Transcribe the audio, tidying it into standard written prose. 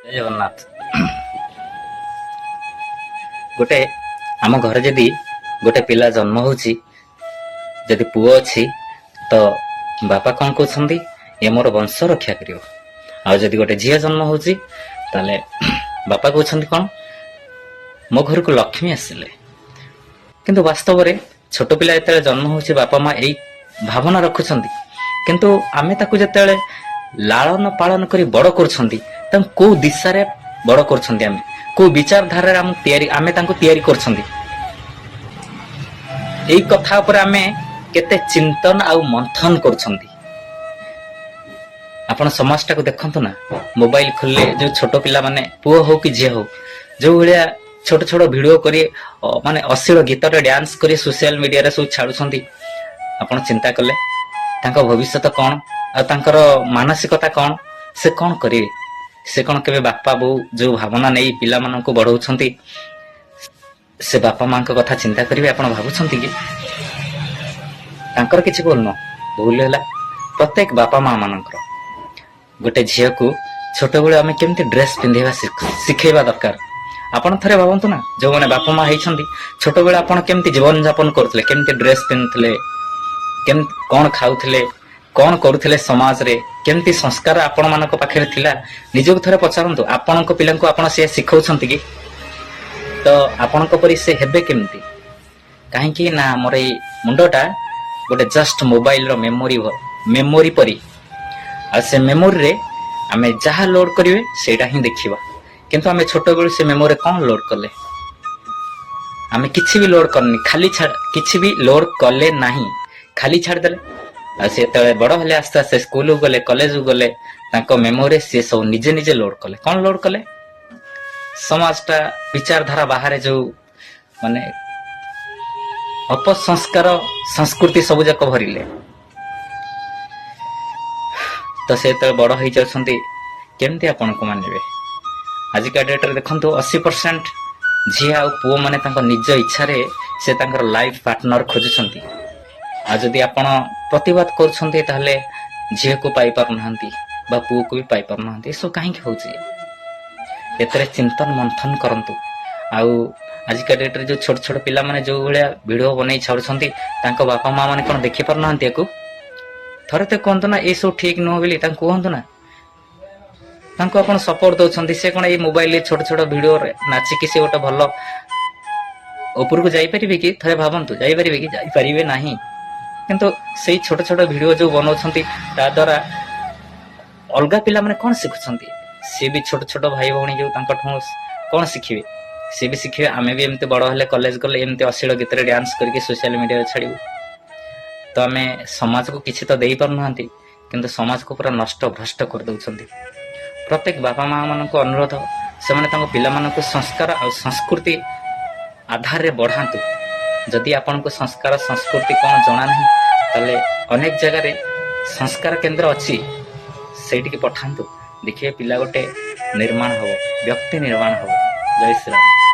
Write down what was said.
ଜୟ ଜଗନ୍ନାଥ। ଗୋଟେ ଆମ ଘରେ ଯଦି ଗୋଟେ ପିଲା ଜନ୍ମ ହଉଛି, ଯଦି ପୁଅ ଅଛି ତ ବାପା କଣ କହୁଛନ୍ତି, ଏ ମୋର ବଂଶ ରକ୍ଷା କରିବ। ଆଉ ଯଦି ଗୋଟେ ଝିଅ ଜନ୍ମ ହଉଛି ତାହେଲେ ବାପା କହୁଛନ୍ତି କଣ, ମୋ ଘରକୁ ଲକ୍ଷ୍ମୀ ଆସିଲେ। କିନ୍ତୁ ବାସ୍ତବରେ ଛୋଟ ପିଲା ଯେତେବେଳେ ଜନ୍ମ ହଉଛି ବାପା ମା ଏଇ ଭାବନା ରଖୁଛନ୍ତି, କିନ୍ତୁ ଆମେ ତାକୁ ଯେତେବେଳେ ଲାଳନ ପାଳନ କରି ବଡ କରୁଛନ୍ତି, ତାଙ୍କୁ କୋଉ ଦିଶାରେ ବଡ କରୁଛନ୍ତି, ଆମେ କୋଉ ବିଚାରଧାରାରେ ଆମେ ତାଙ୍କୁ ତିଆରି କରୁଛନ୍ତି, ଏଇ କଥା ଉପରେ ଆମେ କେତେ ଚିନ୍ତନ ଆଉ ମନ୍ଥନ କରୁଛନ୍ତି। ଆପଣ ସମାଜଟାକୁ ଦେଖନ୍ତୁ ନା, ମୋବାଇଲ ଖୋଲିଲେ ଯୋଉ ଛୋଟ ପିଲାମାନେ, ପୁଅ ହଉ କି ଝିଅ ହଉ, ଯୋଉ ଭଳିଆ ଛୋଟ ଛୋଟ ଭିଡିଓ କରି ମାନେ ଅଶ୍ଳୀଳ ଗୀତରେ ଡ୍ୟାନ୍ସ କରି ସୋସିଆଲ ମିଡିଆରେ ସବୁ ଛାଡୁଛନ୍ତି। ଆପଣ ଚିନ୍ତା କଲେ ତାଙ୍କ ଭବିଷ୍ୟତ କଣ, ଆଉ ତାଙ୍କର ମାନସିକତା କଣ, ସେ କଣ କରିବେ? ସେ କଣ କେବେ ବାପା ବୋଉ ଯୋଉ ଭାବନା ନେଇ ପିଲାମାନଙ୍କୁ ବଢଉଛନ୍ତି, ସେ ବାପା ମାଙ୍କ କଥା ଚିନ୍ତା କରିବେ? ଆପଣ ଭାବୁଛନ୍ତି କି? ତାଙ୍କର କିଛି ଭୁଲ ନୁହଁ, ଭୁଲ ହେଲା ପ୍ରତ୍ୟେକ ବାପା ମା ମାନଙ୍କର। ଗୋଟେ ଝିଅକୁ ଛୋଟବେଳୁ ଆମେ କେମିତି ଡ୍ରେସ ପିନ୍ଧିବା ଶିଖେଇବା ଦରକାର। ଆପଣ ଥରେ ଭାବନ୍ତୁ ନା, ଯୋଉମାନେ ବାପା ମା ହେଇଛନ୍ତି, ଛୋଟବେଳେ ଆପଣ କେମିତି ଜୀବନ ଯାପନ କରୁଥିଲେ, କେମିତି ଡ୍ରେସ ପିନ୍ଧୁଥିଲେ, କେମିତି କଣ ଖାଉଥିଲେ, କଣ କରୁଥିଲେ ସମାଜରେ, କେମିତି ସଂସ୍କାର ଆପଣ ମାନଙ୍କ ପାଖରେ ଥିଲା, ନିଜକୁ ଥରେ ପଚାରନ୍ତୁ। ଆପଣଙ୍କ ପିଲାଙ୍କୁ ଆପଣ ସେ ଶିଖଉଛନ୍ତି କି? ତ ଆପଣଙ୍କ ପରି ସେ ହେବେ କେମିତି? କାହିଁକି ନା ଆମର ଏଇ ମୁଣ୍ଡଟା ଗୋଟେ ଜଷ୍ଟ ମୋବାଇଲର ମେମୋରି ପରି, ଆଉ ସେ ମେମୋରିରେ ଆମେ ଯାହା ଲୋଡ କରିବେ ସେଇଟା ହିଁ ଦେଖିବା। କିନ୍ତୁ ଆମେ ଛୋଟବେଳୁ ସେ ମେମୋରିରେ କଣ ଲୋଡ କଲେ? ଆମେ କିଛି ବି ଲୋଡ କରିନି, କିଛି ବି ଲୋଡ କଲେ ନାହିଁ, ଖାଲି ଛାଡିଦେଲେ। ଆଉ ସେ ଯେତେବେଳେ ବଡ ହେଲେ, ଆସ୍ତେ ଆସ୍ତେ ସ୍କୁଲକୁ ଗଲେ, କଲେଜକୁ ଗଲେ, ତାଙ୍କ ମେମୋରିରେ ସେ ସବୁ ନିଜେ ନିଜେ ଲୋଡ କଲେ। କଣ ଲୋଡ କଲେ? ସମାଜଟା, ବିଚାରଧାରା ବାହାରେ ଯୋଉ ମାନେ ଅପସଂସ୍କାର ସଂସ୍କୃତି ସବୁ ଯାକ ଭରିଲେ। ତ ସେ ଯେତେବେଳେ ବଡ ହେଇଯାଉଛନ୍ତି, କେମିତି ଆପଣଙ୍କୁ ମାନିବେ? ଆଜିକା ଡେଟରେ ଦେଖନ୍ତୁ, 80% ଝିଅ ଆଉ ପୁଅ ମାନେ ତାଙ୍କ ନିଜ ଇଚ୍ଛାରେ ସେ ତାଙ୍କର ଲାଇଫ ପାର୍ଟନର ଖୋଜୁଛନ୍ତି। ଆଉ ଯଦି ଆପଣ ପ୍ରତିବାଦ କରୁଛନ୍ତି, ତାହେଲେ ଝିଅକୁ ପାଇପାରୁନାହାନ୍ତି ବା ପୁଅକୁ ବି ପାଇପାରୁନାହାନ୍ତି। ଏସବୁ କାହିଁକି ହଉଛି? ଏଥିରେ ଚିନ୍ତନ ମନ୍ଥନ କରନ୍ତୁ। ଆଉ ଆଜିକା ଡେଟରେ ଯୋଉ ଛୋଟ ଛୋଟ ପିଲାମାନେ ଯୋଉ ଭଳିଆ ଭିଡିଓ ବନେଇ ଛାଡୁଛନ୍ତି, ତାଙ୍କ ବାପା ମା ମାନେ କଣ ଦେଖି ପାରୁନାହାନ୍ତି ୟାକୁ? ଥରେ ତ କୁହନ୍ତୁ ନା, ଏସବୁ ଠିକ ନୁହଁ ବୋଲି ତାଙ୍କୁ କୁହନ୍ତୁ ନା। ତାଙ୍କୁ ଆପଣ ସପୋର୍ଟ ଦଉଛନ୍ତି, ସେ କଣ ଏଇ ମୋବାଇଲରେ ଛୋଟ ଛୋଟ ଭିଡିଓରେ ନାଚିକି ସେ ଗୋଟେ ଭଲ ଉପରକୁ ଯାଇପାରିବେ କି? ଥରେ ଭାବନ୍ତୁ, ଯାଇପାରିବେ କି? ଯାଇପାରିବେ ନାହିଁ। କିନ୍ତୁ ସେଇ ଛୋଟ ଛୋଟ ଭିଡିଓ ଯୋଉ ବନାଉଛନ୍ତି, ତା ଦ୍ଵାରା ଅଲଗା ପିଲାମାନେ କଣ ଶିଖୁଛନ୍ତି? ସିଏ ବି ଛୋଟ ଛୋଟ ଭାଇ ଭଉଣୀ ଯୋଉ, ତାଙ୍କଠୁ କଣ ଶିଖିବେ? ସିଏ ବି ଶିଖିବେ, ଆମେ ବି ଏମିତି ବଡ ହେଲେ, କଲେଜ ଗଲେ ଏମିତି ଅଶ୍ଳୀଳ ଗୀତରେ ଡ୍ୟାନ୍ସ କରିକି ସୋସିଆଲ ମିଡିଆରେ ଛାଡିବୁ। ତ ଆମେ ସମାଜକୁ କିଛି ତ ଦେଇପାରୁନାହାନ୍ତି, କିନ୍ତୁ ସମାଜକୁ ପୁରା ନଷ୍ଟ ଭ୍ରଷ୍ଟ କରିଦଉଛନ୍ତି। ପ୍ରତ୍ୟେକ ବାପା ମା ମାନଙ୍କୁ ଅନୁରୋଧ, ସେମାନେ ତାଙ୍କ ପିଲାମାନଙ୍କୁ ସଂସ୍କାର ଆଉ ସଂସ୍କୃତି ଆଧାରରେ ବଢାନ୍ତୁ। ଯଦି ଆପଣଙ୍କୁ ସଂସ୍କାର ସଂସ୍କୃତି କଣ ଜଣା ନାହିଁ, ତାହେଲେ ଅନେକ ଜାଗାରେ ସଂସ୍କାର କେନ୍ଦ୍ର ଅଛି, ସେଇଠିକି ପଠାନ୍ତୁ। ଦେଖିବେ ପିଲା ଗୋଟେ ନିର୍ମାଣ ହବ, ବ୍ୟକ୍ତି ନିର୍ମାଣ ହବ। ଜୟ ଶ୍ରୀରାମ।